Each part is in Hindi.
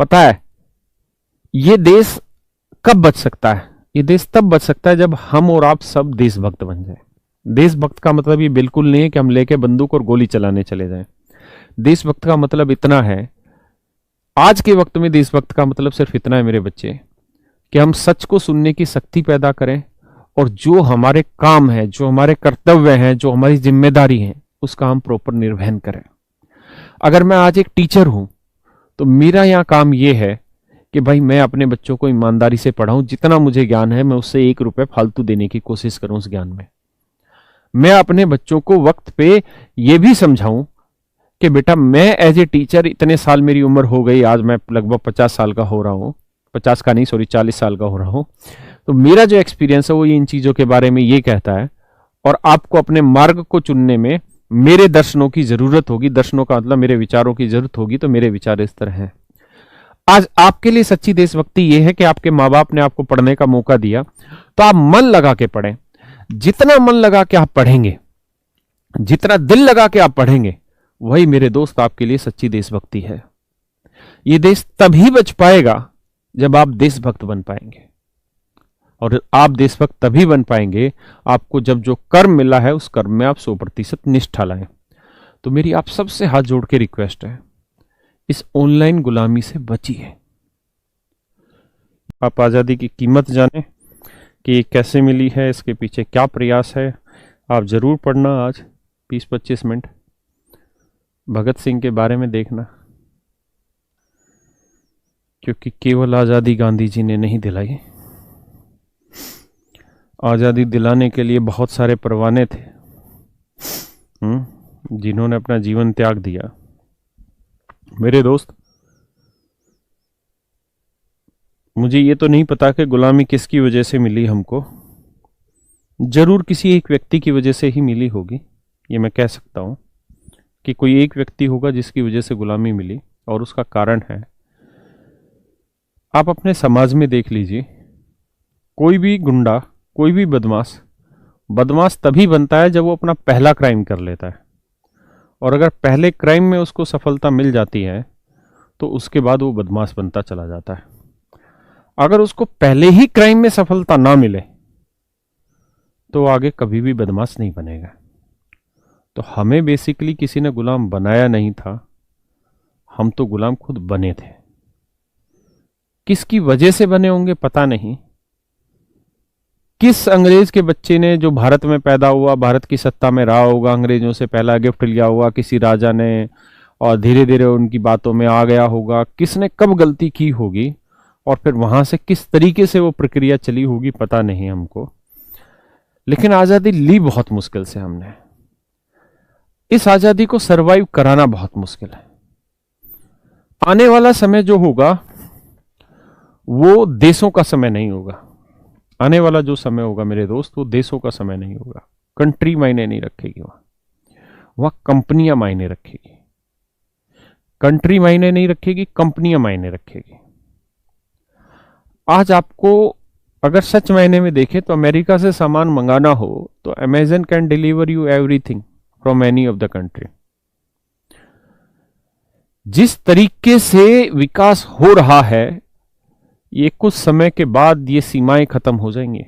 पता है ये देश कब बच सकता है? ये देश तब बच सकता है जब हम और आप सब देशभक्त बन जाए। देशभक्त का मतलब ये बिल्कुल नहीं है कि हम लेके बंदूक और गोली चलाने चले जाएं। देशभक्त का मतलब इतना है, आज के वक्त में देशभक्त का मतलब सिर्फ इतना है मेरे बच्चे, कि हम सच को सुनने की शक्ति पैदा करें और जो हमारे काम है, जो हमारे कर्तव्य हैं, जो हमारी जिम्मेदारी है, उसका हम प्रॉपर निर्वहन करें। अगर मैं आज एक टीचर हूं तो मेरा यहां काम यह है कि भाई मैं अपने बच्चों को ईमानदारी से पढ़ाऊं, जितना मुझे ज्ञान है मैं उससे 1 रुपए फालतू देने की कोशिश करूं उस ज्ञान में। मैं अपने बच्चों को वक्त पे यह भी समझाऊं कि बेटा मैं एज ए टीचर इतने साल मेरी उम्र हो गई, आज मैं लगभग 50 साल का हो रहा हूं, 50 का नहीं सॉरी 40 साल का हो रहा हूं, तो मेरा जो एक्सपीरियंस है वो इन चीजों के बारे में ये कहता है। और आपको अपने मार्ग को चुनने में मेरे दर्शनों की जरूरत होगी, दर्शनों का मतलब मेरे विचारों की जरूरत होगी, तो मेरे विचार इस तरह हैं। आज आपके लिए सच्ची देशभक्ति यह है कि आपके माँ बाप ने आपको पढ़ने का मौका दिया, तो आप मन लगा के पढ़ें। जितना मन लगा के आप पढ़ेंगे, जितना दिल लगा के आप पढ़ेंगे, वही मेरे दोस्त आपके लिए सच्ची देशभक्ति है। यह देश तभी बच पाएगा जब आप देशभक्त बन पाएंगे, और आप देशभक्त तभी बन पाएंगे आपको जब जो कर्म मिला है उस कर्म में आप 100% निष्ठा लाएं। तो मेरी आप सबसे हाथ जोड़ के रिक्वेस्ट है, इस ऑनलाइन गुलामी से बचिए। आप आजादी की कीमत जानें कि ये कैसे मिली है, इसके पीछे क्या प्रयास है। आप जरूर पढ़ना आज 20-25 मिनट भगत सिंह के बारे में देखना, क्योंकि केवल आजादी गांधी जी ने नहीं दिलाई, आजादी दिलाने के लिए बहुत सारे परवाने थे जिन्होंने अपना जीवन त्याग दिया। मेरे दोस्त, मुझे ये तो नहीं पता कि गुलामी किसकी वजह से मिली हमको, जरूर किसी एक व्यक्ति की वजह से ही मिली होगी। ये मैं कह सकता हूं कि कोई एक व्यक्ति होगा जिसकी वजह से गुलामी मिली, और उसका कारण है, आप अपने समाज में देख लीजिए, कोई भी गुंडा, कोई भी बदमाश तभी बनता है जब वो अपना पहला क्राइम कर लेता है, और अगर पहले क्राइम में उसको सफलता मिल जाती है तो उसके बाद वो बदमाश बनता चला जाता है। अगर उसको पहले ही क्राइम में सफलता ना मिले तो आगे कभी भी बदमाश नहीं बनेगा। तो हमें बेसिकली किसी ने गुलाम बनाया नहीं था, हम तो गुलाम खुद बने थे। किसकी वजह से बने होंगे पता नहीं, किस अंग्रेज के बच्चे ने जो भारत में पैदा हुआ, भारत की सत्ता में रहा होगा, अंग्रेजों से पहला गिफ्ट लिया हुआ किसी राजा ने, और धीरे धीरे उनकी बातों में आ गया होगा, किसने कब गलती की होगी, और फिर वहां से किस तरीके से वो प्रक्रिया चली होगी पता नहीं हमको। लेकिन आजादी ली बहुत मुश्किल से हमने। इस आजादी को सरवाइव कराना बहुत मुश्किल है। आने वाला समय जो होगा वो देशों का समय नहीं होगा। आने वाला जो समय होगा मेरे दोस्त, वो देशों का समय नहीं होगा। कंट्री मायने नहीं रखेगी, वहां कंपनियां मायने रखेगी। कंट्री मायने नहीं रखेगी, कंपनियां मायने रखेगी। आज आपको अगर सच मायने में देखें तो अमेरिका से सामान मंगाना हो तो Amazon can deliver you everything from any of the country. जिस तरीके से विकास हो रहा है, ये कुछ समय के बाद ये सीमाएं खत्म हो जाएंगी,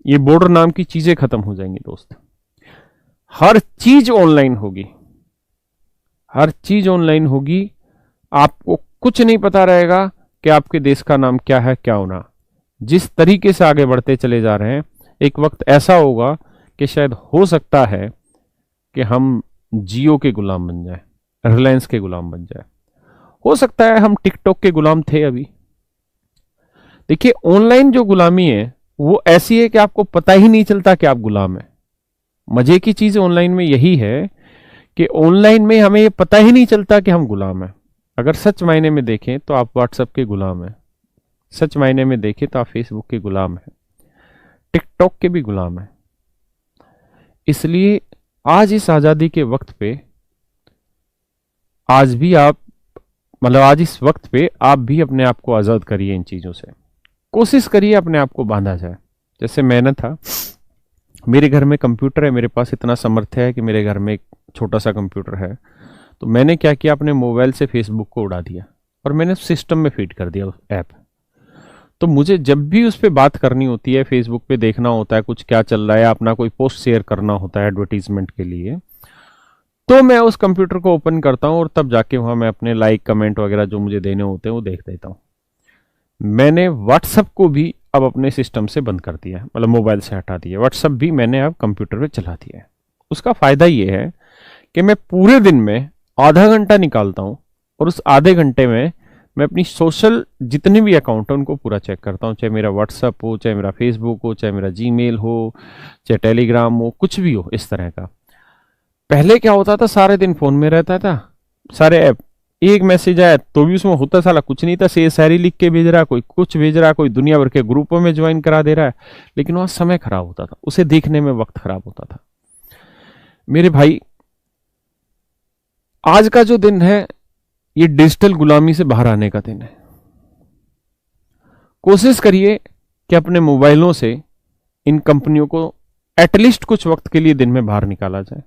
ये बॉर्डर नाम की चीजें खत्म हो जाएंगी दोस्त। हर चीज ऑनलाइन होगी, हर चीज ऑनलाइन होगी। आपको कुछ नहीं पता रहेगा कि आपके देश का नाम क्या है, क्या होना। जिस तरीके से आगे बढ़ते चले जा रहे हैं, एक वक्त ऐसा होगा कि शायद हो सकता है कि हम जियो के गुलाम बन जाए, रिलायंस के गुलाम बन जाए। हो सकता है हम टिकटॉक के गुलाम थे अभी। देखिए, ऑनलाइन जो गुलामी है वो ऐसी है कि आपको पता ही नहीं चलता कि आप गुलाम हैं। मजे की चीज ऑनलाइन में यही है कि ऑनलाइन में हमें ये पता ही नहीं चलता कि हम गुलाम हैं। अगर सच मायने में देखें तो आप व्हाट्सएप के गुलाम हैं, सच मायने में देखें तो आप फेसबुक के गुलाम हैं, टिकटॉक के भी गुलाम हैं। इसलिए आज इस आजादी के वक्त पे, आज भी आप आज इस वक्त पे आप भी अपने आप को आजाद करिए इन चीजों से। कोशिश करिए अपने आप को बांधा जाए। जैसे मैंने था, मेरे घर में कंप्यूटर है, मेरे पास इतना सामर्थ्य है कि मेरे घर में एक छोटा सा कंप्यूटर है, तो मैंने क्या किया, अपने मोबाइल से फेसबुक को उड़ा दिया और मैंने सिस्टम में फीड कर दिया उस ऐप। तो मुझे जब भी उस पर बात करनी होती है, फेसबुक पे देखना होता है कुछ क्या चल रहा है, अपना कोई पोस्ट शेयर करना होता है एडवर्टीजमेंट के लिए, तो मैं उस कंप्यूटर को ओपन करता हूं और तब जाके वहां मैं अपने लाइक कमेंट वगैरह जो मुझे देने होते हैं वो देख देता हूं। मैंने व्हाट्सएप को भी अब अपने सिस्टम से बंद कर दिया है, मतलब मोबाइल से हटा दिया। व्हाट्सएप भी मैंने अब कंप्यूटर पे चला दिया है। उसका फायदा ये है कि मैं पूरे दिन में आधा घंटा निकालता हूं और उस आधे घंटे में मैं अपनी सोशल जितने भी अकाउंट है उनको पूरा चेक करता हूं, चाहे मेरा व्हाट्सएप हो, चाहे मेरा फेसबुक हो, चाहे मेरा जीमेल हो, चाहे टेलीग्राम हो, कुछ भी हो इस तरह का। पहले क्या होता था, सारे दिन फोन में रहता था, सारे ऐप, एक मैसेज आया तो भी उसमें होता साला कुछ नहीं था, से शायरी लिख के भेज रहा, कोई कुछ भेज रहा, कोई दुनिया भर के ग्रुपों में ज्वाइन करा दे रहा है, लेकिन वहां समय खराब होता था, उसे देखने में वक्त खराब होता था। मेरे भाई, आज का जो दिन है ये डिजिटल गुलामी से बाहर आने का दिन है। कोशिश करिए कि अपने मोबाइलों से इन कंपनियों को एटलीस्ट कुछ वक्त के लिए दिन में बाहर निकाला जाए।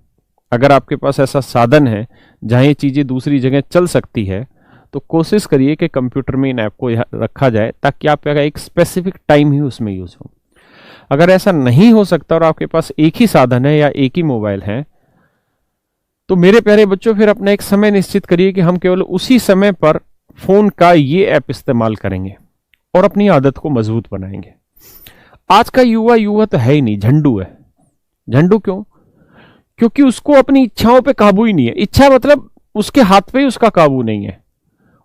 अगर आपके पास ऐसा साधन है जहां ये चीजें दूसरी जगह चल सकती है, तो कोशिश करिए कि कंप्यूटर में इन ऐप को रखा जाए ताकि आपका एक स्पेसिफिक टाइम ही उसमें यूज हो। अगर ऐसा नहीं हो सकता और आपके पास एक ही साधन है या एक ही मोबाइल है, तो मेरे प्यारे बच्चों फिर अपना एक समय निश्चित करिए कि हम केवल उसी समय पर फोन का ये ऐप इस्तेमाल करेंगे और अपनी आदत को मजबूत बनाएंगे। आज का युवा तो है ही नहीं, झंडू है। झंडू क्यों? क्योंकि उसको अपनी इच्छाओं पे काबू ही नहीं है। इच्छा मतलब उसके हाथ पे ही उसका काबू नहीं है।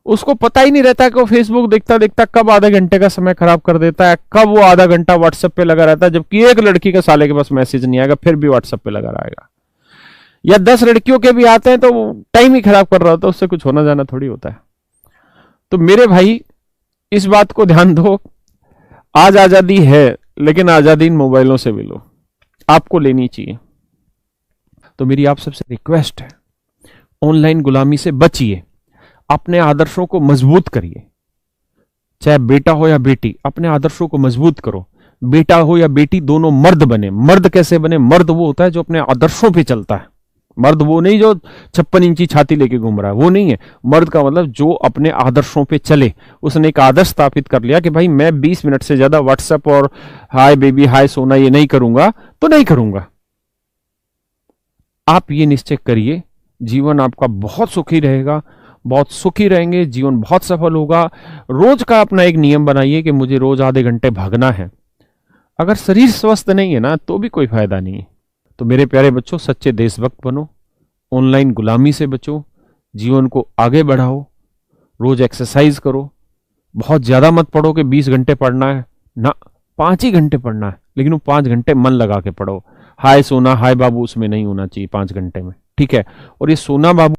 उसको पता ही नहीं रहता कि वो फेसबुक देखता देखता कब आधे घंटे का समय खराब कर देता है, कब वो आधा घंटा व्हाट्सएप पे लगा रहता है, जबकि एक लड़की का साले के पास मैसेज नहीं आएगा फिर भी व्हाट्सएप पे लगा रहेगा, या 10 लड़कियों के भी आते हैं तो टाइम ही खराब कर रहा होता है, उससे कुछ होना जाना थोड़ी होता है। तो मेरे भाई, इस बात को ध्यान दो, आज आजादी है लेकिन आजादी इन मोबाइलों से भी लो, आपको लेनी चाहिए। तो मेरी आप सबसे रिक्वेस्ट है, ऑनलाइन गुलामी से बचिए, अपने आदर्शों को मजबूत करिए। चाहे बेटा हो या बेटी, अपने आदर्शों को मजबूत करो। बेटा हो या बेटी दोनों मर्द बने। मर्द कैसे बने? मर्द वो होता है जो अपने आदर्शों पे चलता है। मर्द वो नहीं जो 56 इंची छाती लेके घूम रहा है, वो नहीं है। मर्द का मतलब जो अपने आदर्शों पे चले। उसने एक आदर्श स्थापित कर लिया कि भाई मैं 20 मिनट से ज्यादा व्हाट्सएप और हाय बेबी हाय सोना ये नहीं करूंगा तो नहीं करूंगा। आप ये निश्चय करिए, जीवन आपका बहुत सुखी रहेगा, बहुत सुखी रहेंगे, जीवन बहुत सफल होगा। रोज का अपना एक नियम बनाइए कि मुझे रोज आधे घंटे भागना है। अगर शरीर स्वस्थ नहीं है ना तो भी कोई फायदा नहीं है। तो मेरे प्यारे बच्चों, सच्चे देशभक्त बनो, ऑनलाइन गुलामी से बचो, जीवन को आगे बढ़ाओ, रोज एक्सरसाइज करो। बहुत ज्यादा मत पढ़ो कि 20 घंटे पढ़ना है ना, 5 ही घंटे पढ़ना है, लेकिन वो 5 घंटे मन लगा के पढ़ो। हाय सोना हाय बाबू उसमें नहीं होना चाहिए 5 घंटे में, ठीक है? और ये सोना बाबू